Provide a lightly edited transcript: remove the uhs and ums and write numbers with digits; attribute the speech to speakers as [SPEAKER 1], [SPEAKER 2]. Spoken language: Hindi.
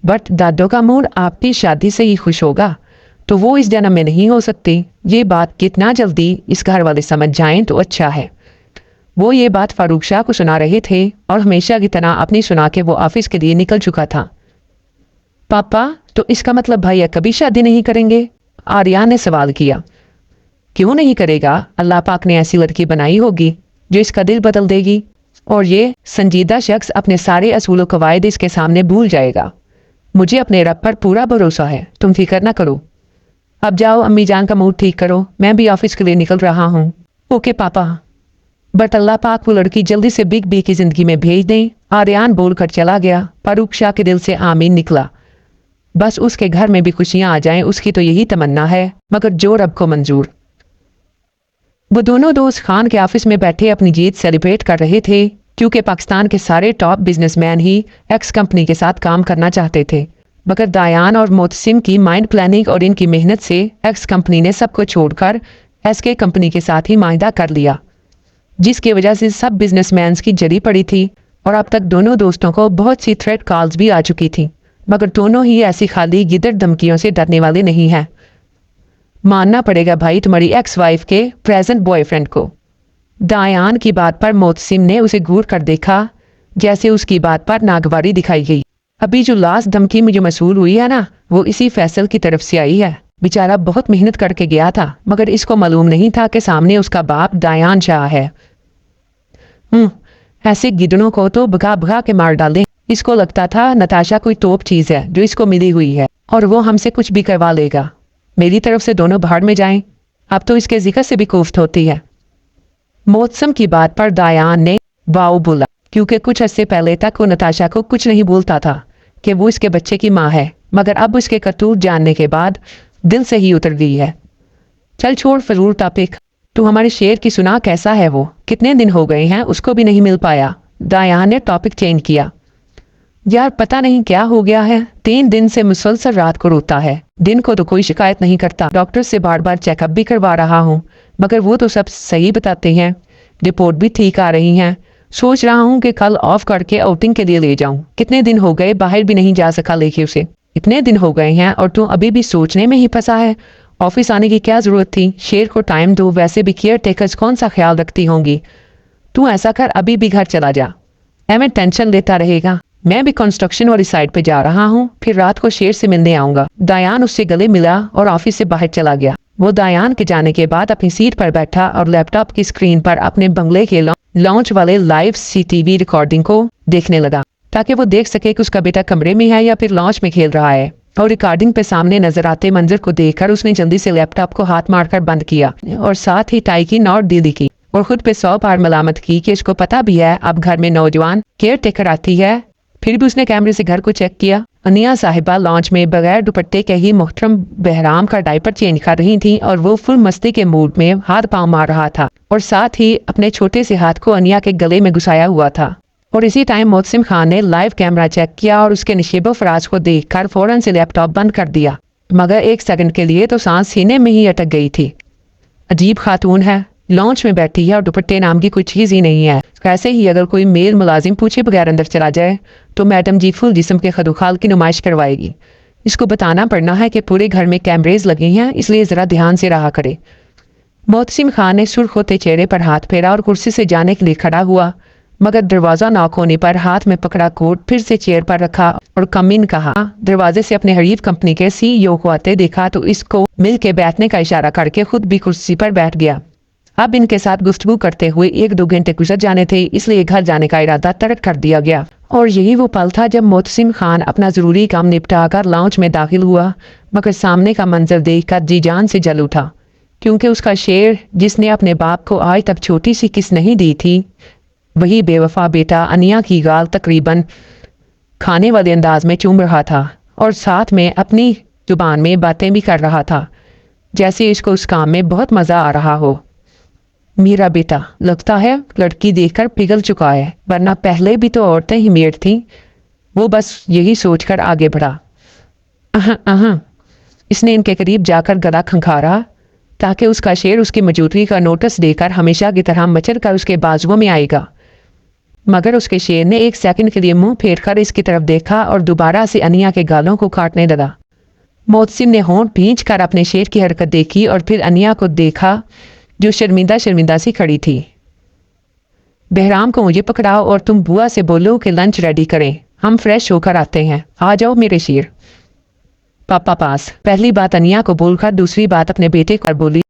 [SPEAKER 1] बट दादो का मूड आपकी शादी से ही खुश होगा, तो वो इस जन्म में नहीं हो सकती। ये बात कितना जल्दी इस घर वाले समझ जाएं तो अच्छा है। वो ये बात फारूक शाह को सुना रहे थे और हमेशा की तरह अपनी सुना के वो ऑफिस के लिए निकल चुका था। पापा, तो इसका मतलब भैया कभी शादी नहीं करेंगे? आर्या ने सवाल किया। क्यों नहीं करेगा? अल्लाह पाक ने ऐसी लड़की बनाई होगी जो इसका दिल बदल देगी, और ये संजीदा शख्स अपने सारे असूल कवायद इसके सामने भूल जाएगा। मुझे अपने रब पर पूरा भरोसा है, तुम फिक्र ना करो। अब जाओ, अम्मी जान का मूड ठीक करो, मैं भी ऑफिस के लिए निकल रहा हूँ। ओके पापा। बट अल्लाह पाक वो लड़की जल्दी से बिग बी की जिंदगी में भेज दें, आर्यान बोलकर चला गया। फारूक शाह के दिल से आमीन निकला। बस उसके घर में भी खुशियां आ जाएं, उसकी तो यही तमन्ना है, मगर जो रब को मंजूर। वो दोनों दोस्त खान के ऑफिस में बैठे अपनी जीत सेलिब्रेट कर रहे थे, क्योंकि पाकिस्तान के सारे टॉप बिजनेसमैन ही एक्स कंपनी के साथ काम करना चाहते थे। मगर दायान और मोतसिम की माइंड प्लानिंग और इनकी मेहनत से एक्स कंपनी ने सबको छोड़कर एसके कंपनी के साथ ही मायदा कर लिया, जिसकी वजह से सब बिजनेसमैन की जड़ी पड़ी थी। और अब तक दोनों दोस्तों को बहुत सी थ्रेट कॉल्स भी आ चुकी थी, मगर दोनों ही ऐसी खाली गिदड़ धमकियों से डरने वाले नहीं हैं। मानना पड़ेगा भाई तुम्हारी एक्स वाइफ के प्रेजेंट बॉयफ्रेंड को। दायान की बात पर मोतसिम ने उसे घूर कर देखा, जैसे उसकी बात पर नागवारी दिखाई गई। अभी जो लास्ट धमकी मुझे मसूल हुई है ना, वो इसी फैसल की तरफ से आई है। बेचारा बहुत मेहनत करके गया था, मगर इसको मालूम नहीं था कि सामने उसका बाप दायान शाह है। ऐसे गिदड़ों को तो भगा भगा के मार डालें। इसको लगता था नताशा कोई तोप चीज है जो इसको मिली हुई है और वो हमसे कुछ भी करवा लेगा। मेरी तरफ से दोनों भाड़ में जाएं, अब तो इसके जिक्र से भी कोफ्त होती है। मौसम की बात पर दायान ने वाओ बोला, क्योंकि कुछ अरसे पहले तक वो नताशा को कुछ नहीं बोलता था कि वो इसके बच्चे की माँ है, मगर अब उसके करतूत जानने के बाद दिल से ही उतर गई है। चल छोड़ फजूल टॉपिक, तू हमारे शेर की सुना कैसा है? वो कितने दिन हो गए हैं उसको भी नहीं मिल पाया। दायान ने टॉपिक चेंज किया। यार पता नहीं क्या हो गया है, 3 दिन से मुसलसल रात को रोता है, दिन को तो कोई शिकायत नहीं करता। डॉक्टर से बार बार चेकअप भी करवा रहा हूँ, मगर वो तो सब सही बताते हैं, रिपोर्ट भी ठीक आ रही हैं। सोच रहा हूँ कि कल ऑफ करके आउटिंग के लिए ले जाऊं। कितने दिन हो गए बाहर भी नहीं जा सका लेके उसे। इतने दिन हो गए हैं और तू अभी भी सोचने में ही फंसा है। ऑफिस आने की क्या जरूरत थी? शेर को टाइम दो, वैसे भी केयर टेकर्स कौन सा ख्याल रखती होंगी। तू ऐसा कर, अभी भी घर चला जा, एम टेंशन लेता रहेगा। मैं भी कंस्ट्रक्शन वाली साइड पे जा रहा हूँ, फिर रात को शेर से मिलने आऊंगा। दायान उससे गले मिला और ऑफिस से बाहर चला गया। वो दायान के जाने के बाद अपनी सीट पर बैठा और लैपटॉप की स्क्रीन पर अपने बंगले के लॉन्च वाले लाइव सीटीवी रिकॉर्डिंग को देखने लगा, ताकि वो देख सके कि उसका बेटा कमरे में है या फिर लॉन्च में खेल रहा है। और रिकॉर्डिंग पे सामने नजर आते मंजर को देखकर उसने जल्दी से लैपटॉप को हाथ मारकर बंद किया और साथ ही टाई की नॉट ढीली की और खुद पे 100 बार मलामत की कि इसको पता भी है अब घर में नौजवान केयर टेकर आती है। फिर भी उसने कैमरे से घर को चेक किया। अनिया साहिबा लॉन्च में बगैर दुपट्टे के ही मोहतरम बहराम का डायपर चेंज कर रही थी और वो फुल मस्ती के मूड में हाथ पांव मार रहा था और साथ ही अपने छोटे से हाथ को अनिया के गले में घुसाया हुआ था। और इसी टाइम मोहसिन खान ने लाइव कैमरा चेक किया और उसके नशेबो फराज को देखकर फौरन से लैपटॉप बंद कर दिया, मगर 1 सेकंड के लिए तो सांस सीने में ही अटक गई थी। अजीब खातून है, लॉन्च में बैठी है और दुपट्टे नाम की कुछ चीज ही नहीं है। कैसे ही अगर कोई मेल मुलाजिम पूछे बगैर अंदर चला जाए तो मैडम जी फुल जिस्म के खदुखाल की नुमाइश करवाएगी। इसको बताना पड़ना है कि पूरे घर में कैमरेज लगे हैं, इसलिए जरा ध्यान से रहा करे। मोहसिन खान ने सुर्ख होते चेहरे पर हाथ फेरा और कुर्सी से जाने के लिए खड़ा हुआ, मगर दरवाजा नॉक होने पर हाथ में पकड़ा कोट फिर से चेयर पर रखा और कमीन कहा। दरवाजे से अपने हरीफ कंपनी के सीईओ को आते देखा तो इसको मिल के बैठने का इशारा करके खुद भी कुर्सी पर बैठ गया। अब इनके साथ गुफ्तगू करते हुए 1-2 घंटे गुजर जाने थे, इसलिए घर जाने का इरादा तर्क कर दिया गया। और यही वो पल था जब मोहसिन खान अपना जरूरी काम निपटाकर लॉन्च में दाखिल हुआ, मगर सामने का मंजर देखकर जी जान से जल उठा, क्योंकि उसका शेर जिसने अपने बाप को आज तक छोटी सी किस नहीं दी थी, वही बेवफा बेटा अनिया की गाल तकरीबन खाने वाले अंदाज में चूम रहा था और साथ में अपनी जुबान में बातें भी कर रहा था, जैसे इसको उस काम में बहुत मजा आ रहा हो। मेरा बेटा लगता है लड़की देखकर पिघल चुका है, वरना पहले भी तो औरतें ही मेड थीं। वो बस यही सोचकर आगे बढ़ा। इसने इनके करीब जाकर गला खंखारा ताकि उसका शेर उसकी मौजूदगी का नोटिस देकर हमेशा की तरह मचल कर उसके बाजुओं में आएगा। मगर उसके शेर ने एक सेकंड के लिए मुंह फेर कर इसकी तरफ देखा और दोबारा से अनिया के गालों को काटने लगा। मोहसिन ने होंठ भींच कर अपने शेर की हरकत देखी और फिर अनिया को देखा जो शर्मिंदा शर्मिंदा सी खड़ी थी। बहराम को मुझे पकड़ाओ और तुम बुआ से बोलो कि लंच रेडी करें, हम फ्रेश होकर आते हैं। आ जाओ मेरे शेर। पापा पास। पहली बात अनिया को बोलकर दूसरी बात अपने बेटे को बोली।